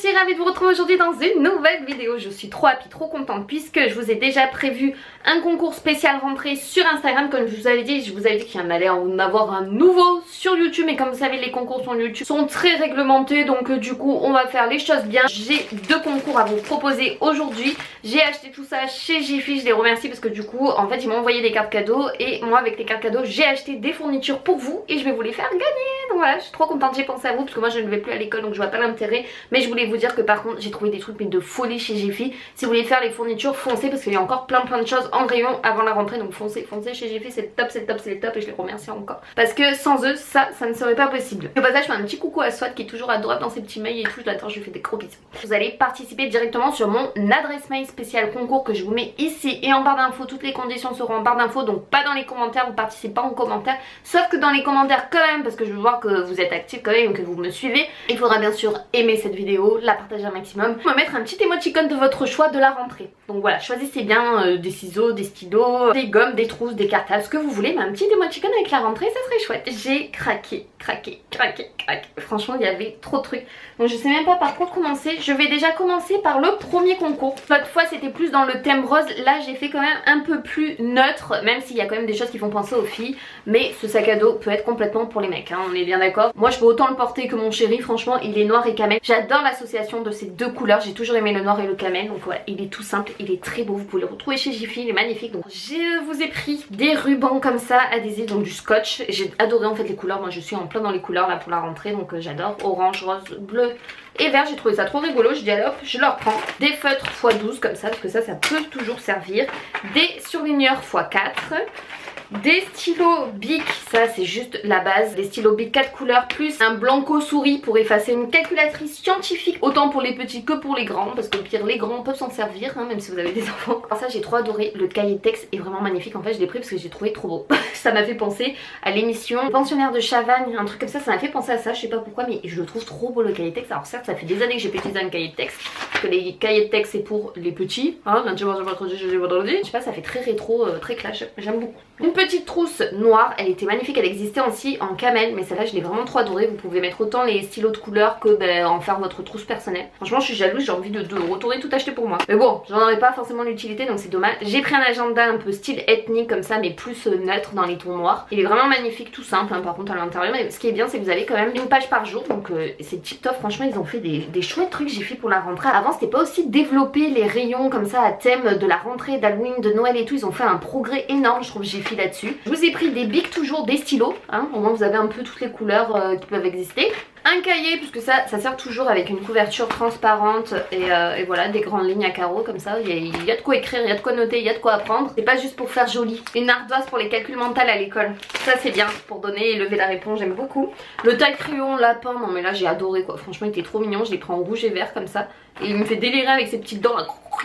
suis ravie de vous retrouver aujourd'hui dans une nouvelle vidéo. Je suis trop happy, trop contente puisque je vous ai déjà prévu un concours spécial rentrée sur Instagram. Comme je vous avais dit qu'il y en allait en avoir un nouveau sur YouTube. Et comme vous savez, les concours sur YouTube sont très réglementés. Donc du coup, on va faire les choses bien. J'ai deux concours à vous proposer aujourd'hui. J'ai acheté tout ça chez Jiffy. Je les remercie parce que du coup, en fait, ils m'ont envoyé des cartes cadeaux. Et moi, avec les cartes cadeaux, j'ai acheté des fournitures pour vous. Et je vais vous les faire gagner. Donc voilà, je suis trop contente. J'ai pensé à vous parce que moi, je ne vais plus à l'école. Donc je vois pas l'intérêt. Mais je voulais vous dire que par contre, j'ai trouvé des trucs mais de folie chez Jiffy. Si vous voulez faire les fournitures, foncez parce qu'il y a encore plein de choses en rayon avant la rentrée. Donc foncez chez Jiffy, c'est le top, c'est le top, c'est le top. Et je les remercie encore. Parce que sans eux, ça ne serait pas possible. Au passage, je fais un petit coucou à Swat qui est toujours adorable dans ses petits mails et tout. J'adore, je lui fais des gros bisous. Vous allez participer directement sur mon adresse mail spécial concours que je vous mets ici et en barre d'infos. Toutes les conditions seront en barre d'infos, donc pas dans les commentaires, vous participez pas en commentaire, sauf que dans les commentaires quand même, parce que je veux voir que vous êtes actifs quand même, que vous me suivez. Il faudra bien sûr aimer cette vidéo, la partager un maximum, me mettre un petit émoticône de votre choix de la rentrée. Donc voilà, choisissez bien des ciseaux, des stylos, des gommes, des trousses, des cartables, ce que vous voulez, mais un petit émoticône avec la rentrée, ça serait chouette. J'ai craqué. Franchement, il y avait trop de trucs. Donc je sais même pas par quoi commencer. Je vais déjà commencer par le premier concours. L'autre fois c'était plus dans le thème rose. Là j'ai fait quand même un peu plus neutre, même s'il y a quand même des choses qui font penser aux filles. Mais ce sac à dos peut être complètement pour les mecs, hein, on est bien d'accord. Moi je peux autant le porter que mon chéri. Franchement il est noir et camel. J'adore l'association de ces deux couleurs. J'ai toujours aimé le noir et le camel. Donc voilà, il est tout simple, il est très beau. Vous pouvez le retrouver chez Jiffy, il est magnifique. Donc je vous ai pris des rubans comme ça adhésifs, donc du scotch. J'ai adoré en fait les couleurs. Moi je suis en plein dans les couleurs là pour la rentrée. Donc j'adore orange, rose, bleu et vert. J'ai trouvé ça trop rigolo. Je dis allez hop, je leur prends des feutres x12 comme ça parce que ça peut toujours servir. Des surligneurs x4. Des stylos Bic, ça c'est juste la base. Des stylos Bic 4 couleurs plus un blanco souris pour effacer une calculatrice scientifique. Autant pour les petits que pour les grands, parce que pire les grands peuvent s'en servir, hein, même si vous avez des enfants. Alors ça j'ai trop adoré, le cahier de texte est vraiment magnifique. En fait je l'ai pris parce que j'ai trouvé trop beau. Ça m'a fait penser à l'émission Pensionnaire de Chavagne, un truc comme ça m'a fait penser à ça. Je sais pas pourquoi mais je le trouve trop beau le cahier de texte. Alors certes ça fait des années que j'ai pas utilisé un cahier de texte, parce que les cahiers de texte c'est pour les petits, hein, je sais pas, ça fait très rétro, très clash, j'aime beaucoup. Une petite trousse noire, elle était magnifique, elle existait aussi en camel, mais celle-là je l'ai vraiment trop adorée. Vous pouvez mettre autant les stylos de couleur que en faire votre trousse personnelle. Franchement je suis jalouse, j'ai envie de retourner tout acheter pour moi. Mais bon, j'en aurais pas forcément l'utilité donc c'est dommage. J'ai pris un agenda un peu style ethnique comme ça, mais plus neutre dans les tons noirs. Il est vraiment magnifique, tout simple hein, par contre à l'intérieur. Mais ce qui est bien c'est que vous avez quand même une page par jour, donc c'est tip top. Franchement ils ont fait des chouettes trucs j'ai fait pour la rentrée. Avant c'était pas aussi développé les rayons comme ça à thème de la rentrée, d'Halloween, de Noël et tout. Ils ont fait un progrès énorme je trouve j'ai fait là-dessus. Je vous ai pris des bics toujours, des stylos, hein, au moins vous avez un peu toutes les couleurs qui peuvent exister. Un cahier, puisque ça sert toujours avec une couverture transparente et voilà, des grandes lignes à carreaux comme ça. Il y a de quoi écrire, il y a de quoi noter, il y a de quoi apprendre. C'est pas juste pour faire joli. Une ardoise pour les calculs mentaux à l'école. Ça c'est bien pour donner et lever la réponse, j'aime beaucoup. Le taille crayon lapin, non mais là j'ai adoré quoi. Franchement il était trop mignon, je l'ai pris en rouge et vert comme ça. Et il me fait délirer avec ses petites dents.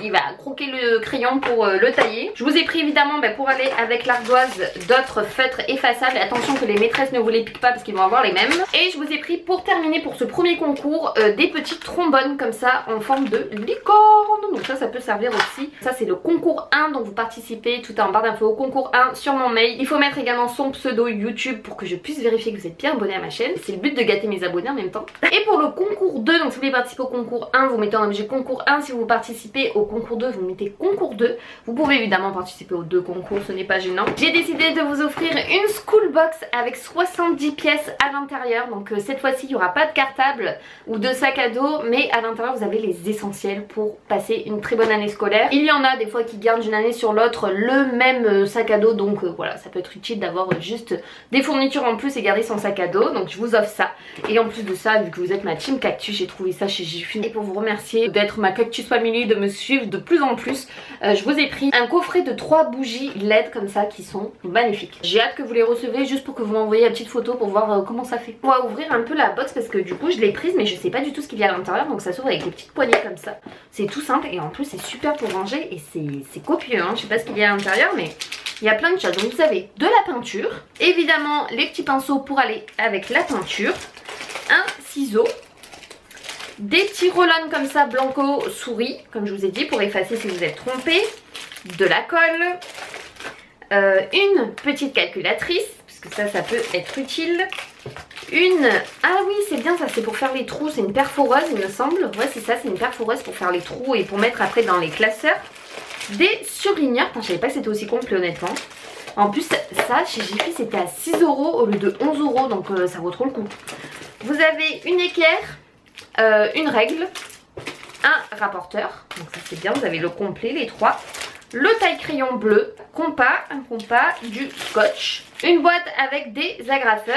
Il va croquer le crayon pour le tailler. Je vous ai pris évidemment pour aller avec l'ardoise d'autres feutres effaçables. Attention que les maîtresses ne vous les piquent pas parce qu'ils vont avoir les mêmes. Et je vous ai pris pour terminer pour ce premier concours des petites trombones comme ça en forme de licorne. Donc ça peut servir aussi. Ça c'est le concours 1 donc vous participez, tout est en barre d'infos. Concours 1 sur mon mail. Il faut mettre également son pseudo YouTube pour que je puisse vérifier que vous êtes bien abonné à ma chaîne. C'est le but de gâter mes abonnés en même temps. Et pour le concours 2, donc si vous voulez participer au concours 1, vous mettez en objet concours 1. Si vous participez au concours 2, vous mettez concours 2. Vous pouvez évidemment participer aux deux concours, ce n'est pas gênant. J'ai décidé de vous offrir une school box avec 70 pièces à l'intérieur. Donc cette fois-ci il n'y aura pas de cartable ou de sac à dos, mais à l'intérieur vous avez les essentiels pour passer une très bonne année scolaire. Il y en a des fois qui gardent d'une année sur l'autre le même sac à dos, donc voilà, ça peut être utile d'avoir juste des fournitures en plus et garder son sac à dos. Donc je vous offre ça. Et en plus de ça, vu que vous êtes ma team cactus, j'ai trouvé ça chez Jiffy. Et pour vous remercier d'être ma cactus family, de me suivre de plus en plus, je vous ai pris un coffret de 3 bougies LED comme ça qui sont magnifiques. J'ai hâte que vous les recevez juste pour que vous m'envoyiez la petite photo pour voir comment ça fait. On va ouvrir un peu la box parce que du coup je l'ai prise mais je sais pas du tout ce qu'il y a à l'intérieur. Donc ça s'ouvre avec des petites poignées comme ça. C'est tout simple et en plus c'est super pour ranger et c'est copieux hein. Je sais pas ce qu'il y a à l'intérieur mais il y a plein de choses. Donc vous avez de la peinture, évidemment les petits pinceaux pour aller avec la peinture, un ciseau, des petits roll-on comme ça blanco souris comme je vous ai dit pour effacer si vous êtes trompé, de la colle, une petite calculatrice puisque ça peut être utile, Une, ah oui c'est bien ça, c'est pour faire les trous, c'est une perforeuse il me semble. Ouais c'est ça, c'est une perforeuse pour faire les trous et pour mettre après dans les classeurs. Des surligneurs, je savais pas que c'était aussi complet honnêtement. En plus ça chez Jiffy c'était à 6 € au lieu de 11 €, donc ça vaut trop le coup. Vous avez une équerre, une règle, un rapporteur, donc ça c'est bien, vous avez le complet les trois. Le taille-crayon bleu, un compas, du scotch, une boîte avec des agrafeuses,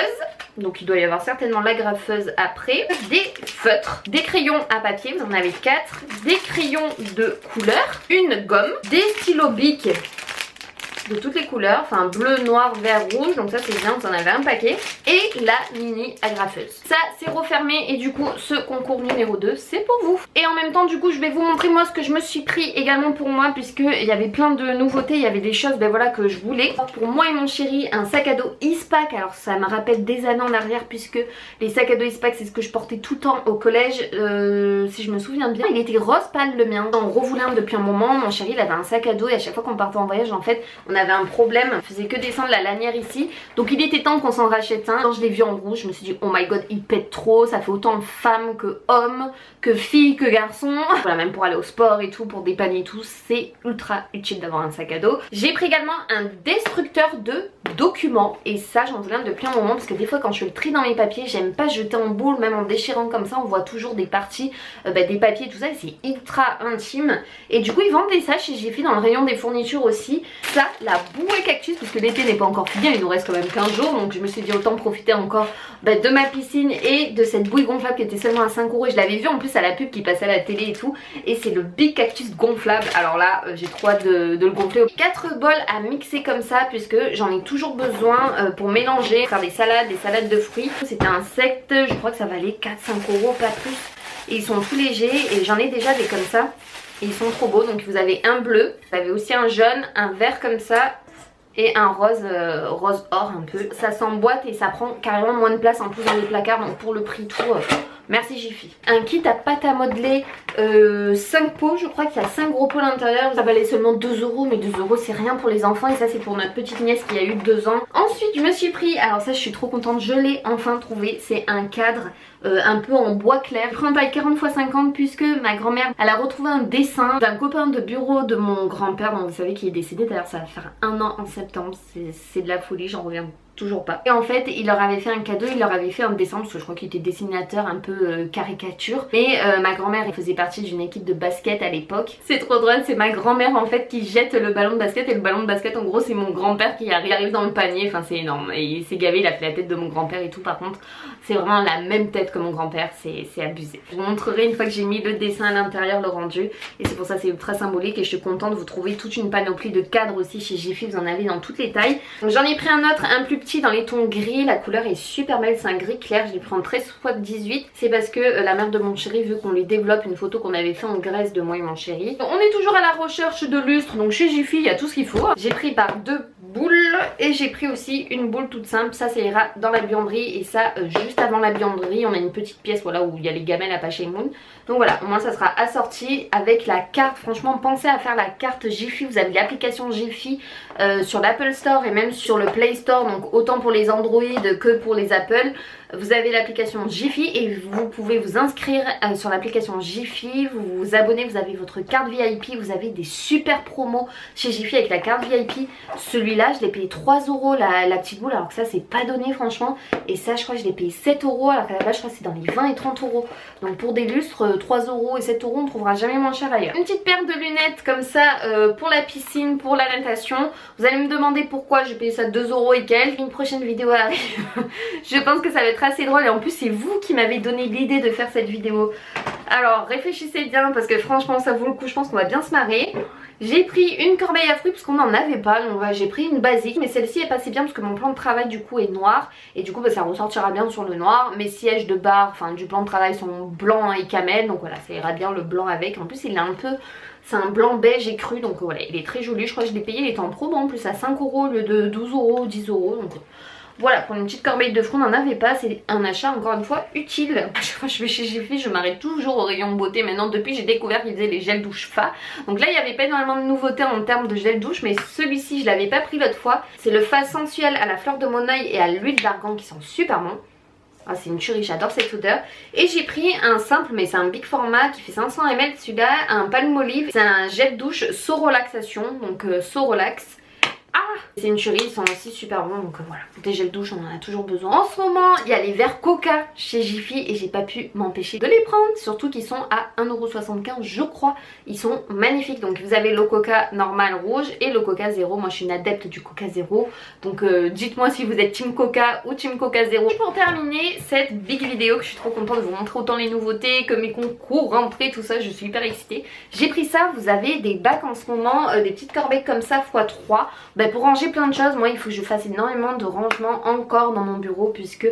donc il doit y avoir certainement l'agrafeuse après, des feutres, des crayons à papier, vous en avez 4, des crayons de couleur, une gomme, des stylos Bic de toutes les couleurs, enfin bleu, noir, vert, rouge, donc ça c'est bien, vous en avez un paquet, et la mini agrafeuse. Ça c'est refermé et du coup ce concours numéro 2 c'est pour vous. Et en même temps du coup je vais vous montrer moi ce que je me suis pris également pour moi, puisque il y avait plein de nouveautés, il y avait des choses ben voilà que je voulais. Pour moi et mon chéri un sac à dos Eastpak, alors ça me rappelle des années en arrière puisque les sacs à dos Eastpak c'est ce que je portais tout le temps au collège, si je me souviens bien. Il était rose pâle le mien, on revoulait un depuis un moment, mon chéri il avait un sac à dos et à chaque fois qu'on partait en voyage en fait on avait un problème, on faisait que descendre la lanière ici, donc il était temps qu'on s'en rachète un. Quand je l'ai vu en rouge je me suis dit oh my god il pète trop, ça fait autant femme que homme, que fille, que garçon. Voilà, même pour aller au sport et tout, pour dépanner et tout, c'est ultra utile d'avoir un sac à dos. J'ai pris également un destructeur de documents et ça j'en voulais un depuis un moment parce que des fois quand je fais le tri dans mes papiers j'aime pas jeter en boule, même en déchirant comme ça on voit toujours des parties des papiers et tout ça et c'est ultra intime. Et du coup ils vendent ça chez Jiffy dans le rayon des fournitures aussi. Ça, la bouée cactus, parce que l'été n'est pas encore fini, il nous reste quand même 15 jours, donc je me suis dit autant profiter encore de ma piscine et de cette bouée gonflable qui était seulement à 5 € et je l'avais vu en plus à la pub qui passait à la télé et tout, et c'est le Big Cactus gonflable. Alors là j'ai trop hâte de le gonfler. 4 bols à mixer comme ça puisque j'en ai toujours besoin pour mélanger, faire des salades de fruits. C'était un set, je crois que ça valait 4-5 €, pas plus, et ils sont tout légers et j'en ai déjà des comme ça et ils sont trop beaux. Donc vous avez un bleu, vous avez aussi un jaune, un vert comme ça et un rose, rose or un peu. Ça s'emboîte et ça prend carrément moins de place en plus dans les placards, donc pour le prix tout, merci Jiffy. Un kit à pâte à modeler, 5 pots, je crois qu'il y a 5 gros pots à l'intérieur. Ça valait seulement 2 €, mais 2 € c'est rien pour les enfants et ça c'est pour notre petite nièce qui a eu 2 ans. Ensuite je me suis pris, alors ça je suis trop contente, je l'ai enfin trouvé, c'est un cadre un peu en bois clair. Je prends un taille 40 x 50 puisque ma grand-mère elle a retrouvé un dessin d'un copain de bureau de mon grand-père, donc vous savez qu'il est décédé, d'ailleurs ça va faire 1 an en septembre, c'est de la folie, j'en reviens toujours pas. Et en fait il leur avait fait un cadeau, il leur avait fait un dessin parce que je crois qu'il était dessinateur un peu caricature. Et ma grand-mère elle faisait partie d'une équipe de basket à l'époque. C'est trop drôle, c'est ma grand-mère en fait qui jette le ballon de basket et le ballon de basket en gros c'est mon grand-père qui arrive dans le panier. Enfin c'est énorme et il s'est gavé, il a fait la tête de mon grand-père et tout. Par contre c'est vraiment la même tête que mon grand-père, c'est abusé. Je vous montrerai une fois que j'ai mis le dessin à l'intérieur, le rendu, et c'est pour ça c'est ultra symbolique. Et je suis contente, vous trouvez toute une panoplie de cadres aussi chez Jiffy, vous en avez dans toutes les tailles. J'en ai pris un autre un plus petit dans les tons gris, la couleur est super belle, c'est un gris clair, je l'ai pris en 13x18. C'est parce que la mère de mon chéri veut qu'on lui développe une photo qu'on avait fait en Grèce de moi et mon chéri. On est toujours à la recherche de lustres, donc chez Jiffy il y a tout ce qu'il faut. J'ai pris par 2 boules et j'ai pris aussi une boule toute simple, ça ira dans la buanderie. Et ça juste avant la buanderie on a une petite pièce voilà où il y a les gamelles à Pache et Moon. Donc voilà, au moins ça sera assorti avec la carte. Franchement pensez à faire la carte Jiffy, vous avez l'application Jiffy sur l'Apple Store et même sur le Play Store, donc autant pour les Android que pour les Apple. Vous avez l'application Jiffy et vous pouvez vous inscrire sur l'application Jiffy, vous vous abonnez, vous avez votre carte VIP, vous avez des super promos chez Jiffy avec la carte VIP. Celui-là je l'ai payé 3 € la petite boule, alors que ça c'est pas donné franchement. Et ça je crois que je l'ai payé 7 € alors qu'à la base je crois que c'est dans les 20 et 30 €. Donc pour des lustres 3 € et 7 € on trouvera jamais moins cher ailleurs. Une petite paire de lunettes comme ça pour la piscine, pour la natation. Vous allez me demander pourquoi j'ai payé ça 2 € et quelques. Une prochaine vidéo arrive. Je pense que ça va être assez drôle et en plus c'est vous qui m'avez donné l'idée de faire cette vidéo. Alors réfléchissez bien parce que franchement ça vaut le coup, je pense qu'on va bien se marrer. J'ai pris une corbeille à fruits parce qu'on n'en avait pas, donc j'ai pris une basique, mais celle-ci est passée bien parce que mon plan de travail du coup est noir et du coup ça ressortira bien sur le noir. Mes sièges de bar, enfin du plan de travail sont blancs et camel, donc voilà ça ira bien le blanc avec. En plus il est un peu, c'est un blanc beige et cru, donc voilà il est très joli. Je crois que je l'ai payé, il était en promo en plus à 5 € au lieu de 12 € ou 10 €, donc voilà, pour une petite corbeille de fruits on n'en avait pas, c'est un achat encore une fois utile. Chaque fois que je vais chez Jiffy je m'arrête toujours au rayon beauté. Maintenant depuis j'ai découvert qu'ils faisaient les gels douche Fa. Donc là il n'y avait pas énormément de nouveautés en termes de gel douche, mais celui-ci je l'avais pas pris l'autre fois. C'est le Fa sensuel à la fleur de monoeil et à l'huile d'argan qui sont super bons. Ah, c'est une tuerie, j'adore cette odeur. Et j'ai pris un simple, mais c'est un big format qui fait 500 ml. Celui-là, un Palmolive. C'est un gel douche So Relaxation, donc So Relax. Ah, c'est une tuerie, ils sont aussi super bons, donc voilà, des gels douche on en a toujours besoin. En ce moment il y a les verres Coca chez Jiffy et j'ai pas pu m'empêcher de les prendre, surtout qu'ils sont à 1,75 € je crois. Ils sont magnifiques, donc vous avez le Coca normal rouge et le Coca zéro. Moi je suis une adepte du Coca zéro, donc dites-moi si vous êtes team Coca ou team Coca zéro. Et pour terminer cette big vidéo, que je suis trop contente de vous montrer autant les nouveautés que mes concours rentrés, tout ça, je suis hyper excitée. J'ai pris ça, vous avez des bacs en ce moment, des petites corbeilles comme ça x3, pour ranger plein de choses. Moi il faut que je fasse énormément de rangement encore dans mon bureau puisque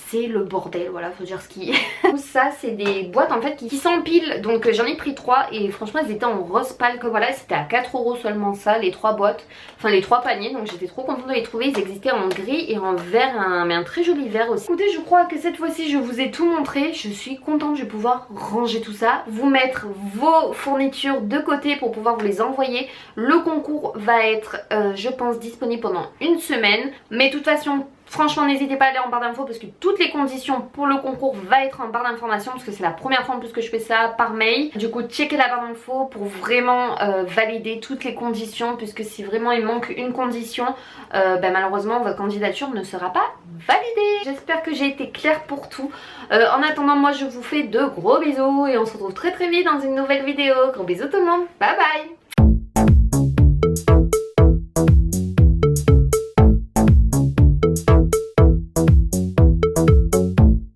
c'est le bordel, voilà, faut dire ce qui est. Ça c'est des boîtes en fait qui s'empilent, donc j'en ai pris 3 et franchement elles étaient en rose pâle, que voilà, c'était à 4 € seulement ça, les 3 boîtes, enfin les 3 paniers, donc j'étais trop contente de les trouver. Ils existaient en gris et en vert, mais un très joli vert aussi. Écoutez, je crois que cette fois-ci je vous ai tout montré, je suis contente, je vais pouvoir ranger tout ça, vous mettre vos fournitures de côté pour pouvoir vous les envoyer. Le concours va être je pense disponible pendant une semaine, mais de toute façon franchement n'hésitez pas à aller en barre d'infos parce que toutes les conditions pour le concours va être en barre d'information, parce que c'est la première fois en plus que je fais ça par mail. Du coup checkez la barre d'infos pour vraiment valider toutes les conditions, puisque si vraiment il manque une condition, malheureusement votre candidature ne sera pas validée. J'espère que j'ai été claire pour tout. En attendant, moi je vous fais de gros bisous et on se retrouve très vite dans une nouvelle vidéo. Gros bisous tout le monde, bye bye.